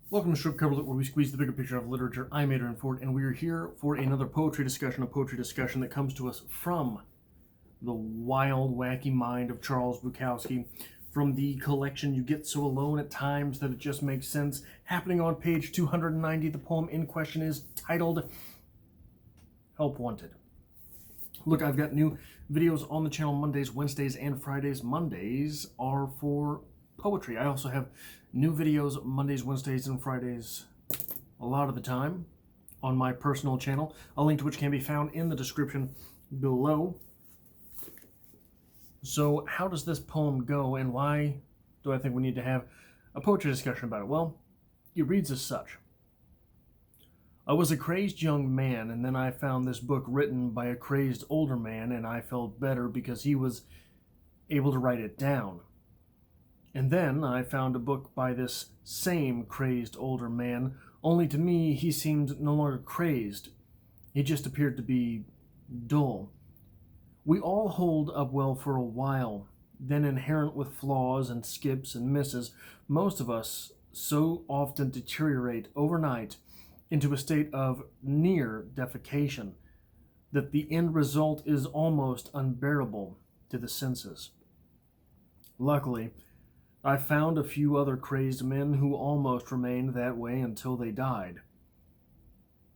Welcome to Strip Cover Lit, where we squeeze the bigger picture of literature. I'm Adrian Ford, and we are here for another poetry discussion, a poetry discussion that comes to us from the wild, wacky mind of Charles Bukowski, from the collection You Get So Alone at Times That It Just Makes Sense. Happening on page 290, the poem in question is titled Help Wanted. Look, I've got new videos on the channel Mondays, Wednesdays, and Fridays. Mondays are for poetry. I also have new videos Mondays, Wednesdays, and Fridays a lot of the time on my personal channel, a link to which can be found in the description below. So how does this poem go, and why do I think we need to have a poetry discussion about it? Well, it reads as such. I was a crazed young man, and then I found this book written by a crazed older man, and I felt better because he was able to write it down. And then I found a book by this same crazed older man, only to me he seemed no longer crazed. He just appeared to be dull. We all hold up well for a while, then inherent with flaws and skips and misses, most of us so often deteriorate overnight into a state of near defecation that the end result is almost unbearable to the senses. Luckily, I found a few other crazed men who almost remained that way until they died.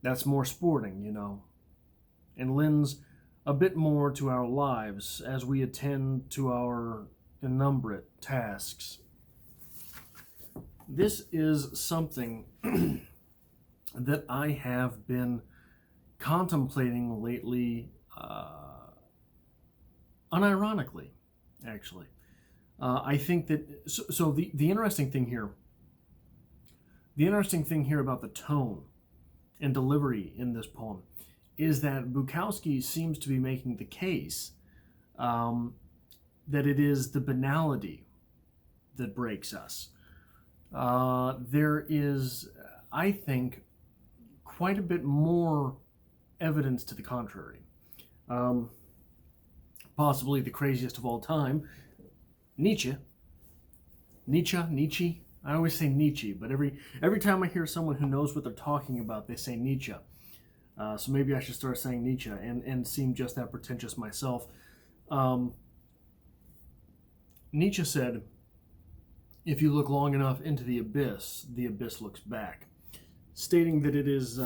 That's more sporting, you know, and lends a bit more to our lives as we attend to our innumerate tasks. This is something that I have been contemplating lately, unironically, actually. I think that, so the interesting thing here about the tone and delivery in this poem is that Bukowski seems to be making the case that it is the banality that breaks us. There is, I think, quite a bit more evidence to the contrary. Possibly the craziest of all time, Nietzsche. I always say Nietzsche, but every time I hear someone who knows what they're talking about, they say Nietzsche. So maybe I should start saying Nietzsche and seem just that pretentious myself. Nietzsche said, if you look long enough into the abyss looks back, stating that it is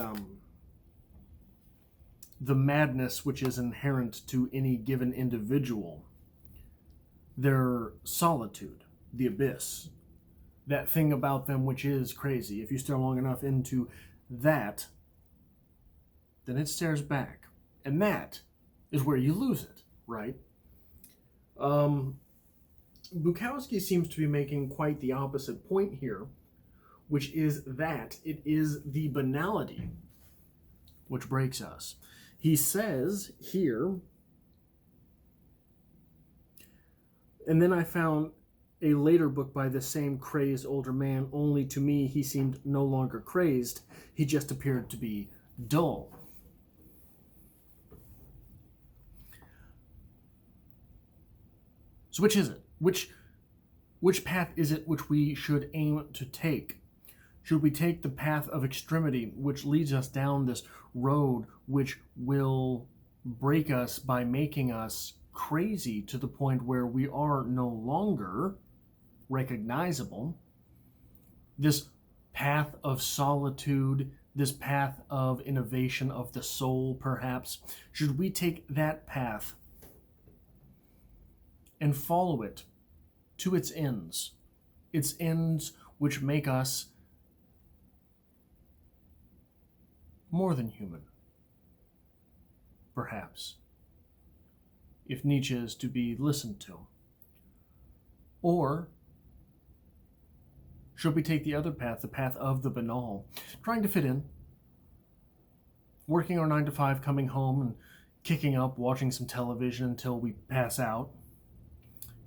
the madness which is inherent to any given individual, their solitude, the abyss, that thing about them which is crazy. If you stare long enough into that, then it stares back. And that is where you lose it, right? Bukowski seems to be making quite the opposite point here, which is that it is the banality which breaks us. He says here, and then I found a later book by the same crazed older man, only to me he seemed no longer crazed, he just appeared to be dull. So which is it? Which path is it which we should aim to take? Should we take the path of extremity, which leads us down this road which will break us by making us crazy to the point where we are no longer recognizable? This path of solitude, this path of innovation of the soul, perhaps? Should we take that path and follow it to its ends which make us more than human, perhaps, if Nietzsche is to be listened to? Or should we take the other path, the path of the banal, trying to fit in, working our 9 to 5, coming home and kicking up, watching some television until we pass out?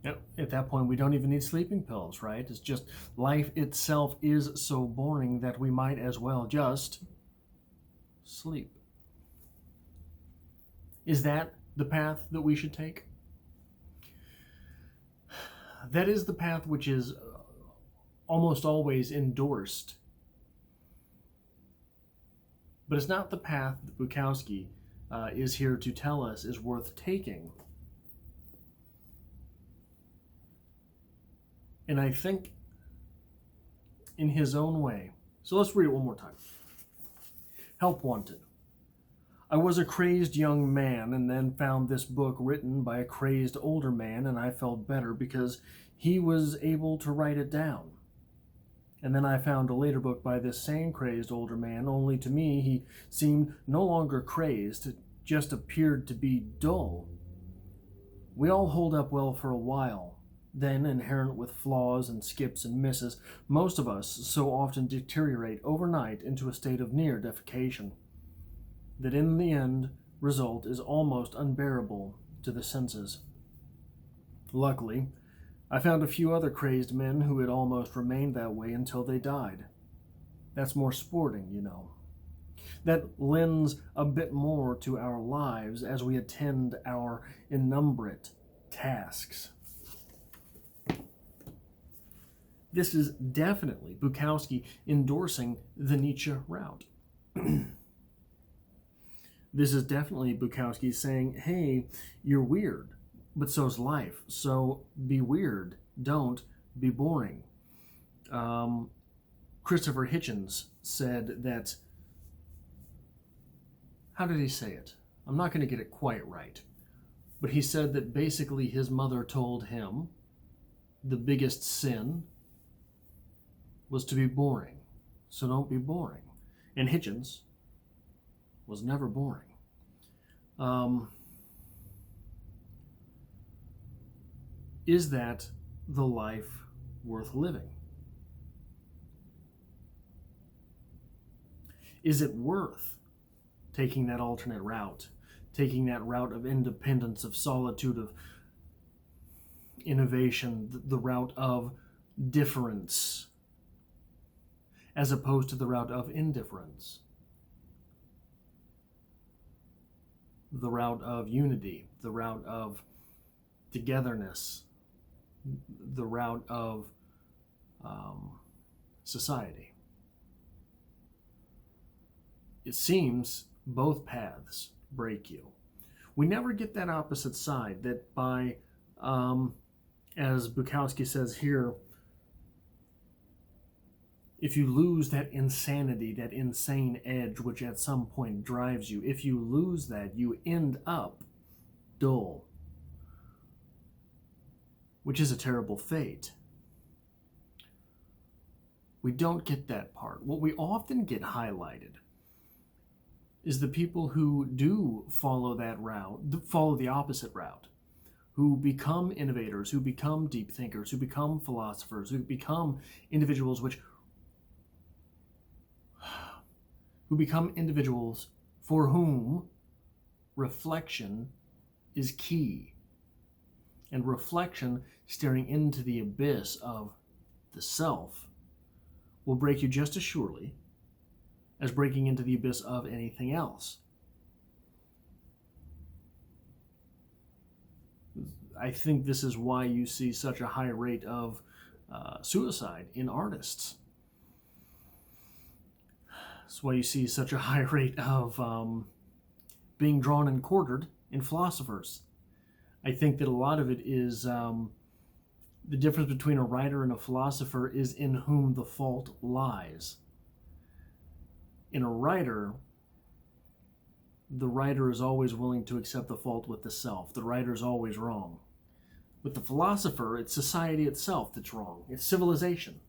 You know, at that point, we don't even need sleeping pills, right? It's just life itself is so boring that we might as well just sleep. Is that the path that we should take? That is the path which is almost always endorsed But it's not the path that Bukowski is here to tell us is worth taking. And I think in his own way. So let's read it one more time. Help wanted. I was a crazed young man and then found this book written by a crazed older man, and I felt better because he was able to write it down. And then I found a later book by this same crazed older man, only to me he seemed no longer crazed, just appeared to be dull. We all hold up well for a while. Then, inherent with flaws and skips and misses, most of us so often deteriorate overnight into a state of near defecation that in the end result is almost unbearable to the senses. Luckily, I found a few other crazed men who had almost remained that way until they died. That's more sporting, you know. That lends a bit more to our lives as we attend our innumerate tasks. This is definitely Bukowski endorsing the Nietzsche route. This is definitely Bukowski saying, hey, you're weird, but so's life. So be weird. Don't be boring. Christopher Hitchens said that, how did he say it? I'm not going to get it quite right. But he said that basically his mother told him the biggest sin was to be boring. So don't be boring. And Hitchens was never boring. Is that the life worth living? Is it worth taking that alternate route, taking that route of independence, of solitude, of innovation, the route of difference, as opposed to the route of indifference, the route of unity, the route of togetherness, the route of society? It seems both paths break you. We never get that opposite side, that by, as Bukowski says here, if you lose that insanity, that insane edge which at some point drives you, if you lose that, you end up dull, which is a terrible fate. We don't get that part. What we often get highlighted is the people who do follow that route, follow the opposite route, who become innovators, who become deep thinkers, who become philosophers, who become individuals for whom reflection is key. And reflection, staring into the abyss of the self, will break you just as surely as breaking into the abyss of anything else. I think this is why you see such a high rate of suicide in artists. That's why you see such a high rate of being drawn and quartered in philosophers. I think that a lot of it is the difference between a writer and a philosopher is in whom the fault lies. In a writer, the writer is always willing to accept the fault with the self. The writer is always wrong. With the philosopher, it's society itself that's wrong. It's civilization.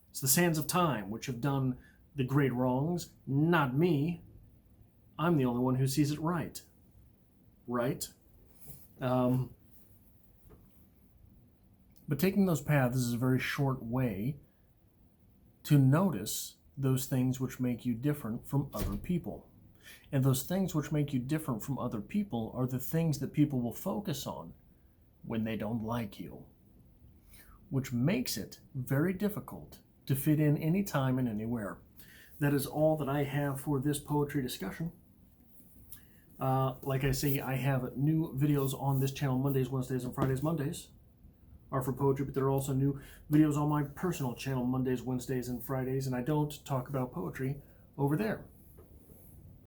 It's the sands of time which have done the great wrongs, not me. I'm the only one who sees it right. Right? But taking those paths is a very short way to notice those things which make you different from other people. And those things which make you different from other people are the things that people will focus on when they don't like you, which makes it very difficult to fit in anytime and anywhere. That is all that I have for this poetry discussion. Like I say, I have new videos on this channel Mondays, Wednesdays, and Fridays. Mondays are for poetry, but there are also new videos on my personal channel Mondays, Wednesdays, and Fridays, and I don't talk about poetry over there.